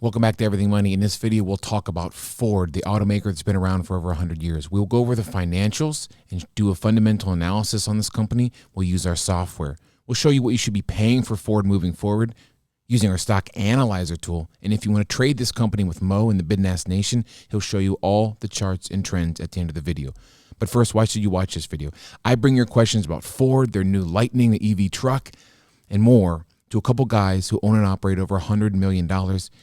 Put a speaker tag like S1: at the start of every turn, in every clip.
S1: Welcome back to Everything Money. In this video, we'll talk about Ford, the automaker that's been around for over 100 years. We'll go over the financials and do a fundamental analysis on this company. We'll use our software. We'll show you what you should be paying for Ford moving forward using our stock analyzer tool. And if you want to trade this company with Mo in the Bid and Ask Nation, he'll show you all the charts and trends at the end of the video. But first, why should you watch this video? I bring your questions about Ford, their new Lightning, the EV truck, and more to a couple guys who own and operate over $100 million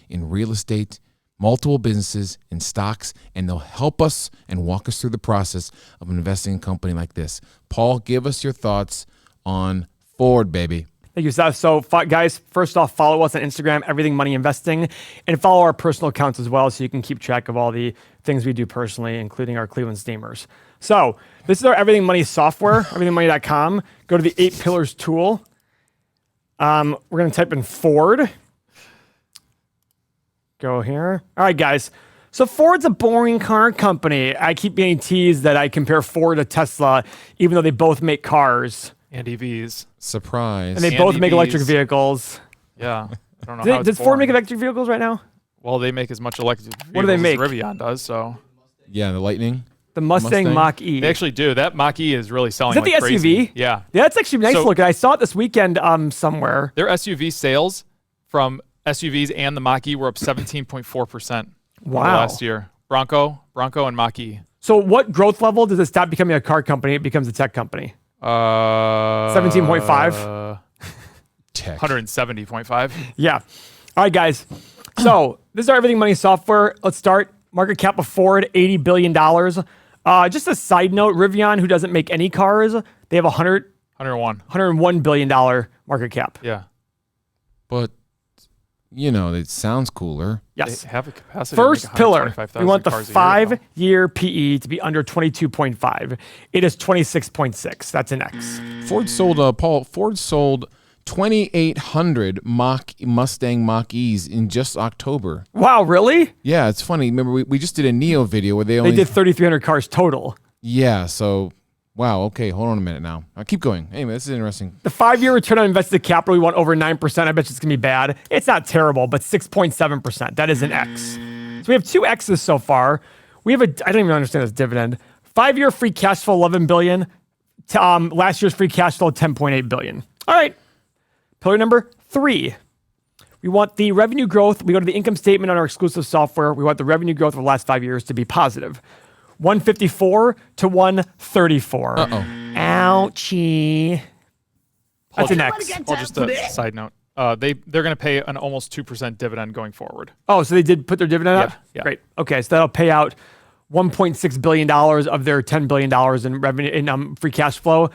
S1: in real estate, multiple businesses, and stocks, and they'll help us and walk us through the process of investing in a company like this. Paul, give us your thoughts on Ford, baby.
S2: Thank you, Seth. So, guys, first off, follow us on Instagram, Everything Money Investing, and follow our personal accounts as well so you can keep track of all the things we do personally, including our Cleveland Steamers. So, this is our Everything Money software, everythingmoney.com. Go to the 8 Pillars tool. We're going to type in Ford. Go here. All right, guys. So Ford's a boring car company. I keep getting teased that I compare Ford to Tesla, even though they both make cars.
S3: And EVs.
S1: Surprise.
S2: And they both make electric vehicles.
S3: Yeah. I don't know how
S2: Does Ford make electric vehicles right now?
S3: Well, they make as much electric vehicles
S2: what do they make?
S3: as Rivian does, so.
S1: Yeah, the Lightning.
S2: The Mustang Mach-E.
S3: They actually do. That Mach-E is really selling
S2: like
S3: like crazy.
S2: SUV?
S3: Yeah.
S2: Yeah, that's actually nice looking. I saw it this weekend somewhere.
S3: Their SUV sales from SUVs and the Mach-E were up 17.4% last year. Bronco and Mach-E.
S2: So what growth level does it stop becoming a car company? It becomes a tech company. 17.5?
S1: Tech.
S3: 170.5.
S2: Yeah. All right, guys. So this is our Everything Money software. Let's start. Market cap of Ford, $80 billion. Just a side note, Rivian, who doesn't make any cars, they have $101 billion market cap.
S3: Yeah.
S1: But, you know, it sounds cooler.
S2: Yes.
S3: They have a capacity
S2: First
S3: to make
S2: pillar, we want the
S3: cars
S2: 5-year PE to be under 22.5. It is 26.6. That's an X.
S1: Ford sold 2,800 Mustang Mach-E's in just October.
S2: Wow, really?
S1: Yeah, it's funny. Remember, we just did a Neo video where they
S2: did 3,300 cars total.
S1: Yeah, so, wow, okay, hold on a minute now. I'll keep going. Anyway, this is interesting.
S2: The 5-year return on invested capital, we want over 9%. I bet you it's going to be bad. It's not terrible, but 6.7%. That is an X. So we have 2 X's so far. We have I don't even understand this dividend. 5-year free cash flow, $11 billion. Last year's free cash flow, $10.8 billion. All right. Pillar number 3. We want the revenue growth. We go to the income statement on our exclusive software. We want the revenue growth for the last 5 years to be positive. 154 to 134.
S1: Uh-oh.
S2: Ouchie. That's an X.
S3: Well, just a side note. They're going to pay an almost 2% dividend going forward.
S2: Oh, so they did put their dividend up?
S3: Yeah.
S2: Great. Okay, so that'll pay out $1.6 billion of their $10 billion in revenue in free cash flow.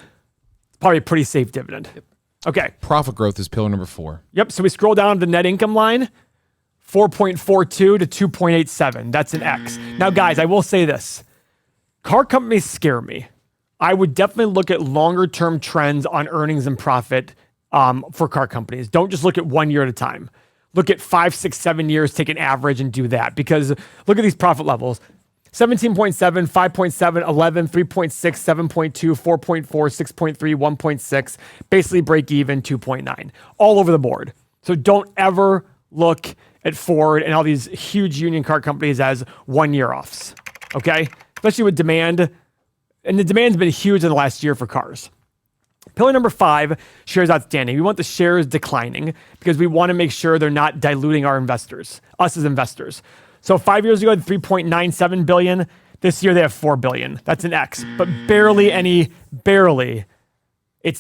S2: Probably a pretty safe dividend.
S3: Yep.
S2: Okay.
S1: Profit growth is pillar number 4.
S2: Yep. So we scroll down to the net income line, 4.42 to 2.87. That's an X. Now, guys, I will say this. Car companies scare me. I would definitely look at longer term trends on earnings and profit for car companies. Don't just look at 1 year at a time. Look at 5, 6, 7 years, take an average and do that. Because look at these profit levels. 17.7, 5.7, 11, 3.6, 7.2, 4.4, 6.3, 1.6, basically break even, 2.9, all over the board. So don't ever look at Ford and all these huge union car companies as 1 year offs, okay? Especially with demand. And the demand's been huge in the last year for cars. Pillar number 5, shares outstanding. We want the shares declining because we want to make sure they're not diluting our investors, us as investors. So 5 years ago, they had 3.97 billion. This year, they have 4 billion. That's an X, but barely. It's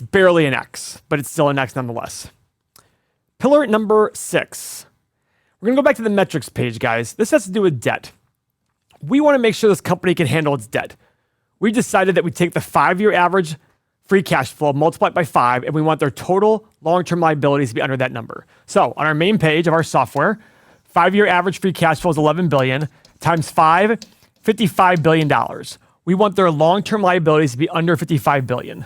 S2: barely an X, but it's still an X nonetheless. Pillar number 6. We're going to go back to the metrics page, guys. This has to do with debt. We want to make sure this company can handle its debt. We decided that we take the 5-year average free cash flow, multiply it by 5, and we want their total long-term liabilities to be under that number. So on our main page of our software, 5-year average free cash flow is $11 billion times 5, $55 billion. We want their long-term liabilities to be under $55 billion.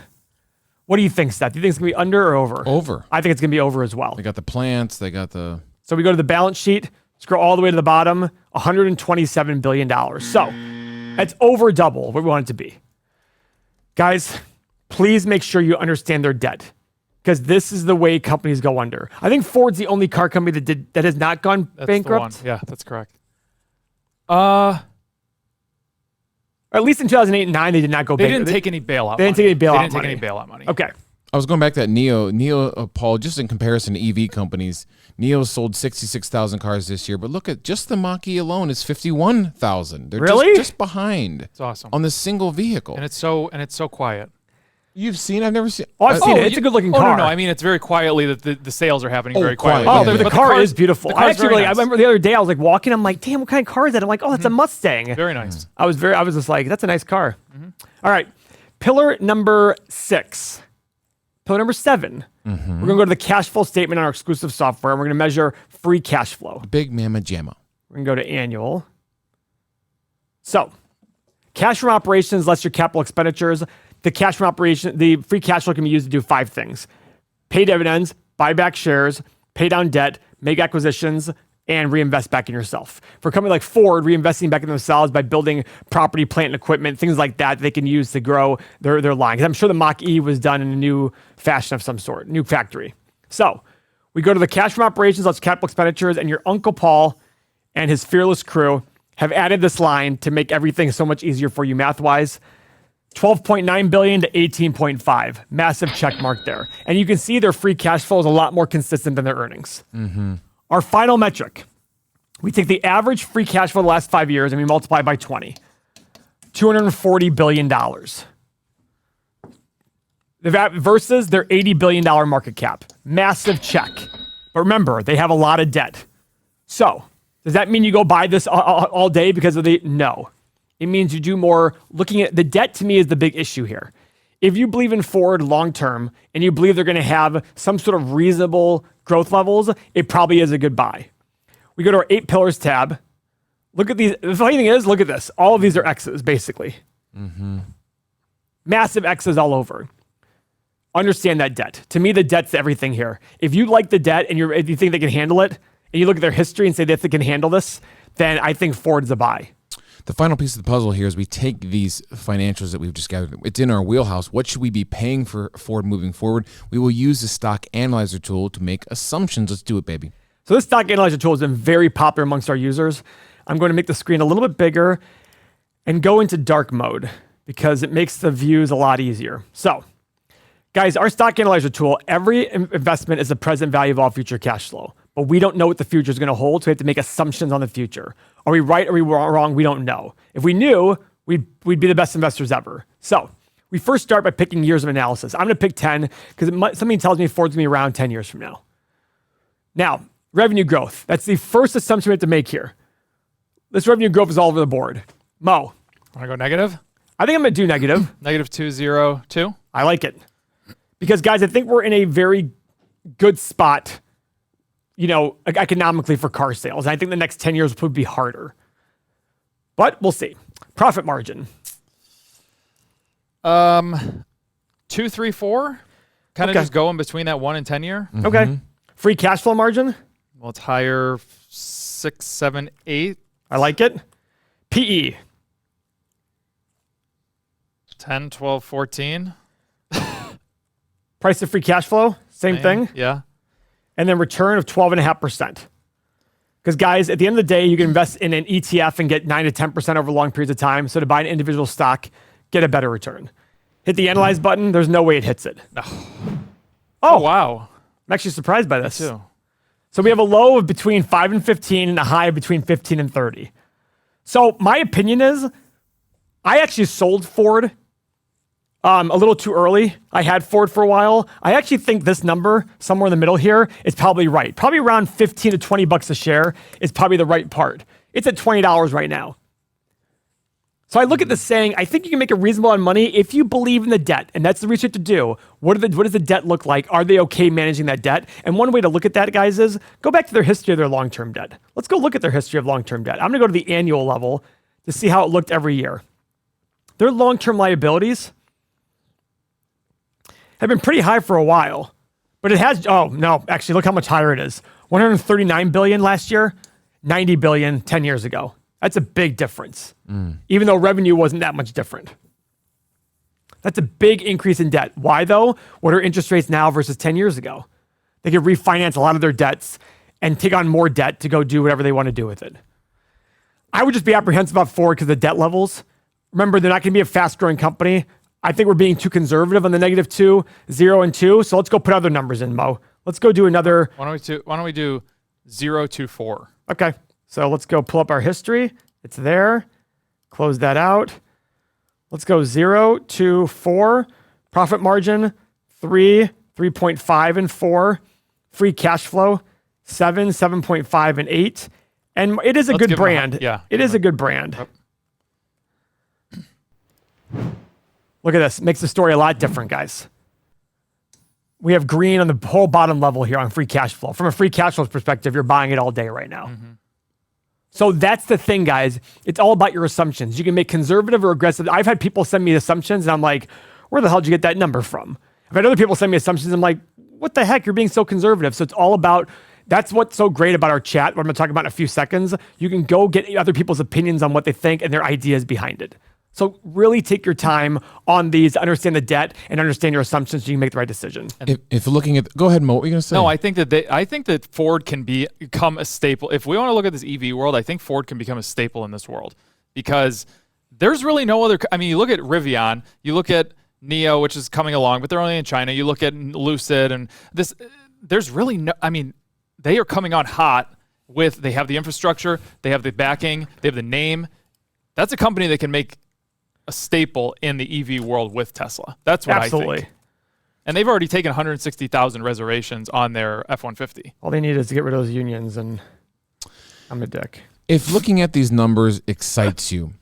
S2: What do you think, Seth? Do you think it's going to be under or over?
S1: Over.
S2: I think it's going to be over as well.
S1: They got the plants. They got the...
S2: So we go to the balance sheet, scroll all the way to the bottom, $127 billion. So that's over double what we want it to be. Guys, please make sure you understand their debt. because this is the way companies go under. I think Ford's the only car company that has not gone bankrupt.
S3: Yeah, that's correct.
S2: Or at least in 2008 and 9, they did not go bankrupt.
S3: They didn't take any bailout.
S2: They didn't take any bailout money.
S3: They didn't take any bailout money.
S2: Okay.
S1: I was going back to that Neo, Paul, just in comparison to EV companies. Neo sold 66,000 cars this year, but look at just the Mach-E alone is 51,000. They're
S2: really?
S1: just behind.
S3: It's awesome.
S1: On this single vehicle.
S3: And it's so quiet.
S1: You've seen? I've never seen.
S2: Oh, I've seen it. It's a good-looking car.
S3: No. I mean, it's very quietly that the sales are happening very quietly.
S2: Oh, the car is beautiful.
S3: I
S2: remember the other day I was like walking. I'm like, damn, what kind of car is that? I'm like, oh, that's a Mustang.
S3: Very nice.
S2: I was just like, that's a nice car. All right, pillar number 6. Pillar number 7. We're gonna go to the cash flow statement on our exclusive software, and we're gonna measure free cash flow.
S1: Big Mama Jamma.
S2: We're gonna go to annual. So, cash from operations less your capital expenditures. The free cash flow can be used to do 5 things: pay dividends, buy back shares, pay down debt, make acquisitions, and reinvest back in yourself. For a company like Ford, reinvesting back in themselves by building property, plant, and equipment, things like that, they can use to grow their line. Because I'm sure the Mach-E was done in a new fashion of some sort, new factory. So we go to the cash from operations, less capital expenditures, and your Uncle Paul and his fearless crew have added this line to make everything so much easier for you math-wise. 12.9 billion to 18.5. Massive check mark there. And you can see their free cash flow is a lot more consistent than their earnings. Our final metric, we take the average free cash flow the last 5 years and we multiply by 20. $240 billion. Versus their $80 billion market cap. Massive check. But remember, they have a lot of debt. So, does that mean you go buy this all day because of the... No. It means you do more looking at... The debt to me is the big issue here. If you believe in Ford long-term and you believe they're going to have some sort of reasonable growth levels, it probably is a good buy. We go to our 8 pillars tab. Look at these. The funny thing is, look at this. All of these are X's, basically. Massive X's all over. Understand that debt. To me, the debt's everything here. If you like the debt and if you think they can handle it, and you look at their history and say that they can handle this, then I think Ford's a buy.
S1: The final piece of the puzzle here is we take these financials that we've just gathered. It's in our wheelhouse. What should we be paying for Ford moving forward? We will use the stock analyzer tool to make assumptions. Let's do it, baby.
S2: So this stock analyzer tool has been very popular amongst our users. I'm going to make the screen a little bit bigger and go into dark mode because it makes the views a lot easier. So, guys, our stock analyzer tool, every investment is the present value of all future cash flow. But we don't know what the future is going to hold, so we have to make assumptions on the future. Are we right or are we wrong? We don't know. If we knew, we'd be the best investors ever. So we first start by picking years of analysis. I'm going to pick 10 because something tells me Ford's going to be around 10 years from now. Now, revenue growth. That's the first assumption we have to make here. This revenue growth is all over the board. Mo.
S3: Want to go negative?
S2: I think I'm going to do negative.
S3: Negative 202.
S2: I like it. Because, guys, I think we're in a very good spot, economically for car sales. And I think the next 10 years will be harder. But we'll see. Profit margin.
S3: 2, 3, 4. Kind of just going between that 1 and 10 year.
S2: Okay. Free cash flow margin.
S3: Well, it's higher 6, 7, 8.
S2: I like it. PE.
S3: 10, 12, 14.
S2: Price of free cash flow. Same thing.
S3: Yeah.
S2: And then return of 12.5%. Because, guys, at the end of the day, you can invest in an ETF and get 9 to 10% over long periods of time. So to buy an individual stock, get a better return. Hit the analyze button. There's no way it hits it.
S3: Oh, wow.
S2: I'm actually surprised by this.
S3: Me too.
S2: So we have a low of between 5 and 15 and a high of between 15 and 30. So my opinion is I actually sold Ford a little too early. I had Ford for a while. I actually think this number, somewhere in the middle here, is probably right. Probably around 15 to 20 bucks a share is probably the right part. It's at $20 right now. So I look at this saying, I think you can make a reasonable amount of money if you believe in the debt. And that's the research to do. What does the debt look like? Are they okay managing that debt? And one way to look at that, guys, is go back to their history of their long-term debt. Let's go look at their history of long-term debt. I'm going to go to the annual level to see how it looked every year. Their long-term liabilities have been pretty high for a while, but it has, actually look how much higher it is. 139 billion last year, 90 billion 10 years ago. That's a big difference, even though revenue wasn't that much different. That's a big increase in debt. Why though? What are interest rates now versus 10 years ago? They could refinance a lot of their debts and take on more debt to go do whatever they want to do with it. I would just be apprehensive about Ford because of the debt levels. Remember, they're not going to be a fast-growing company. I think we're being too conservative on the -2, 0, and 2. So let's go put other numbers in, Mo. Let's go do another.
S3: Why don't we do 0 to 4?
S2: Okay. So let's go pull up our history. It's there. Close that out. Let's go 0 to 4. Profit margin 3, 3.5, and 4. Free cash flow 7, 7.5, and 8. And it is a good brand. It is a good brand.
S3: Yep.
S2: Look at this. Makes the story a lot different, guys. We have green on the whole bottom level here on free cash flow. From a free cash flow perspective, you're buying it all day right now. So that's the thing, guys. It's all about your assumptions. You can make conservative or aggressive. I've had people send me assumptions, and I'm like, where the hell did you get that number from? I've had other people send me assumptions, and I'm like, what the heck? You're being so conservative. So it's all about, that's what's so great about our chat, what I'm going to talk about in a few seconds. You can go get other people's opinions on what they think and their ideas behind it. So really take your time on these, understand the debt, and understand your assumptions so you can make the right decision.
S1: If you're looking at, go ahead, Mo. What are you going to say?
S3: No, I think that Ford can become a staple. If we want to look at this EV world, I think Ford can become a staple in this world because there's really no other. I mean, you look at Rivian, you look at Neo, which is coming along, but they're only in China. You look at Lucid and this. There's really no. I mean, they are coming on hot with. They have the infrastructure, they have the backing, they have the name. That's a company that can make a staple in the EV world with Tesla. That's what I think. And they've already taken 160,000 reservations on their F-150.
S2: All they need is to get rid of those unions, and I'm a dick.
S1: If looking at these numbers excites you,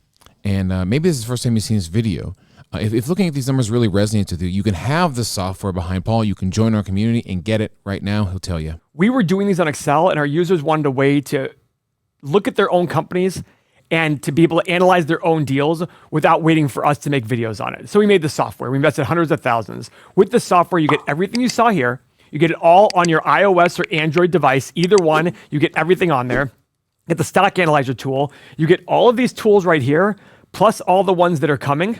S1: and maybe this is the first time you've seen this video, if looking at these numbers really resonates with you, you can have the software behind Paul. You can join our community and get it right now. He'll tell you.
S2: We were doing these on Excel, and our users wanted a way to look at their own companies and to be able to analyze their own deals without waiting for us to make videos on it. So we made the software. We invested hundreds of thousands. With the software, you get everything you saw here. You get it all on your iOS or Android device, either one. You get everything on there. You get the stock analyzer tool. You get all of these tools right here, plus all the ones that are coming.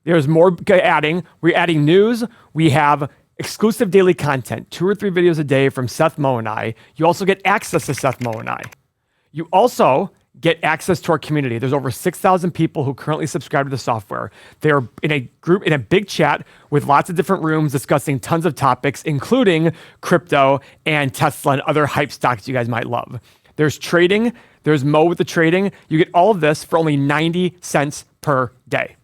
S2: There's more adding. We're adding news. We have exclusive daily content, 2 or 3 videos a day from Seth, Mo, and I. You also get access to Seth, Mo, and I. You also get access to our community. There's over 6,000 people who currently subscribe to the software. They're in a group, in a big chat with lots of different rooms discussing tons of topics, including crypto and Tesla and other hype stocks you guys might love. There's trading. There's Mo with the trading. You get all of this for only 90 cents per day.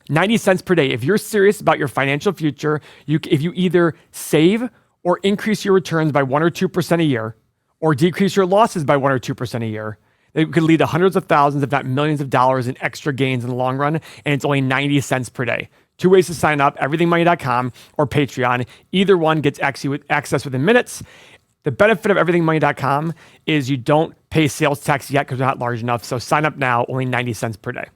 S2: 90 cents per day. If you're serious about your financial future, if you either save or increase your returns by 1 or 2% a year, or decrease your losses by 1 or 2% a year, it could lead to hundreds of thousands, if not millions of dollars in extra gains in the long run, and it's only 90 cents per day. 2 ways to sign up, everythingmoney.com or Patreon. Either one gets access within minutes. The benefit of everythingmoney.com is you don't pay sales tax yet because they're not large enough, so sign up now, only 90 cents per day.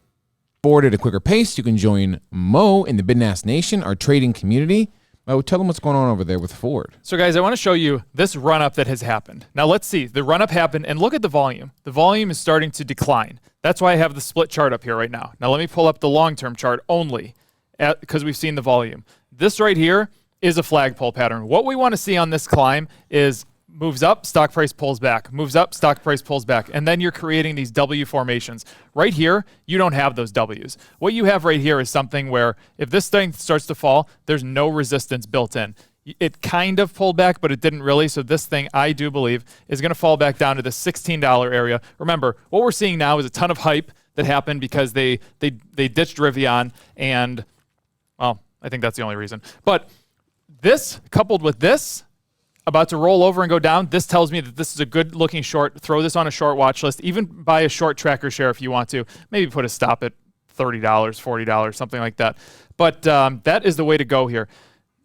S1: Ford at a quicker pace, you can join Mo in the Bidnass Nation, our trading community. Mo, tell them what's going on over there with Ford.
S3: So guys, I want to show you this run-up that has happened. Now let's see. The run-up happened, and look at the volume. The volume is starting to decline. That's why I have the split chart up here right now. Now let me pull up the long-term chart only because we've seen the volume. This right here is a flagpole pattern. What we want to see on this climb is moves up, stock price pulls back, moves up, stock price pulls back, and then you're creating these W formations. Right here, you don't have those Ws. What you have right here is something where if this thing starts to fall, there's no resistance built in. It kind of pulled back, but it didn't really, so this thing, I do believe, is going to fall back down to the $16 area. Remember, what we're seeing now is a ton of hype that happened because they ditched Rivian, and, well, I think that's the only reason. But this, coupled with this, about to roll over and go down, this tells me that this is a good looking short. Throw this on a short watch list. Even buy a short tracker share if you want to. Maybe put a stop at $30, $40, something like that. But that is the way to go here.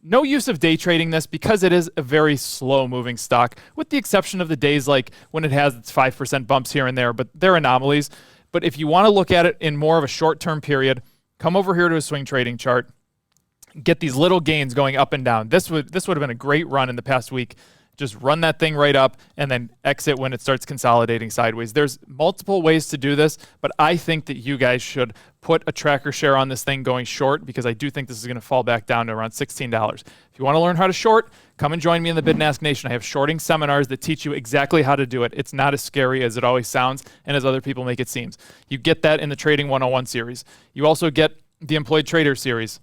S3: No use of day trading this because it is a very slow moving stock, with the exception of the days like when it has its 5% bumps here and there, but they're anomalies. But if you want to look at it in more of a short-term period, come over here to a swing trading chart. Get these little gains going up and down. This would have been a great run in the past week. Just run that thing right up and then exit when it starts consolidating sideways. There's multiple ways to do this, but I think that you guys should put a tracker share on this thing going short, because I do think this is going to fall back down to around $16. If you want to learn how to short, come and join me in the Bid and Ask Nation. I have shorting seminars that teach you exactly how to do it. It's not as scary as it always sounds and as other people make it seem. You get that in the Trading 101 series. You also get the Employed Trader series.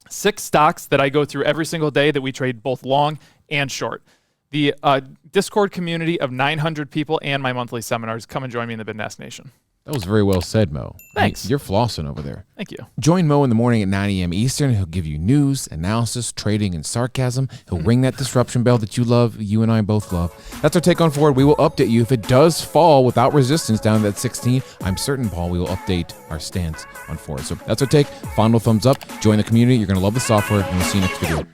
S3: 6 stocks that I go through every single day that we trade both long and short. The Discord community of 900 people and my monthly seminars. Come and join me in the Bid and Ask Nation.
S1: That was very well said, Mo.
S3: Thanks.
S1: You're flossing over there.
S3: Thank you.
S1: Join Mo in the morning at 9 a.m. Eastern. He'll give you news, analysis, trading, and sarcasm. He'll ring that disruption bell that you love, you and I both love. That's our take on Ford. We will update you if it does fall without resistance down to that 16. I'm certain, Paul, we will update our stance on Ford. So that's our take. Fondle thumbs up. Join the community. You're going to love the software, and we'll see you next video.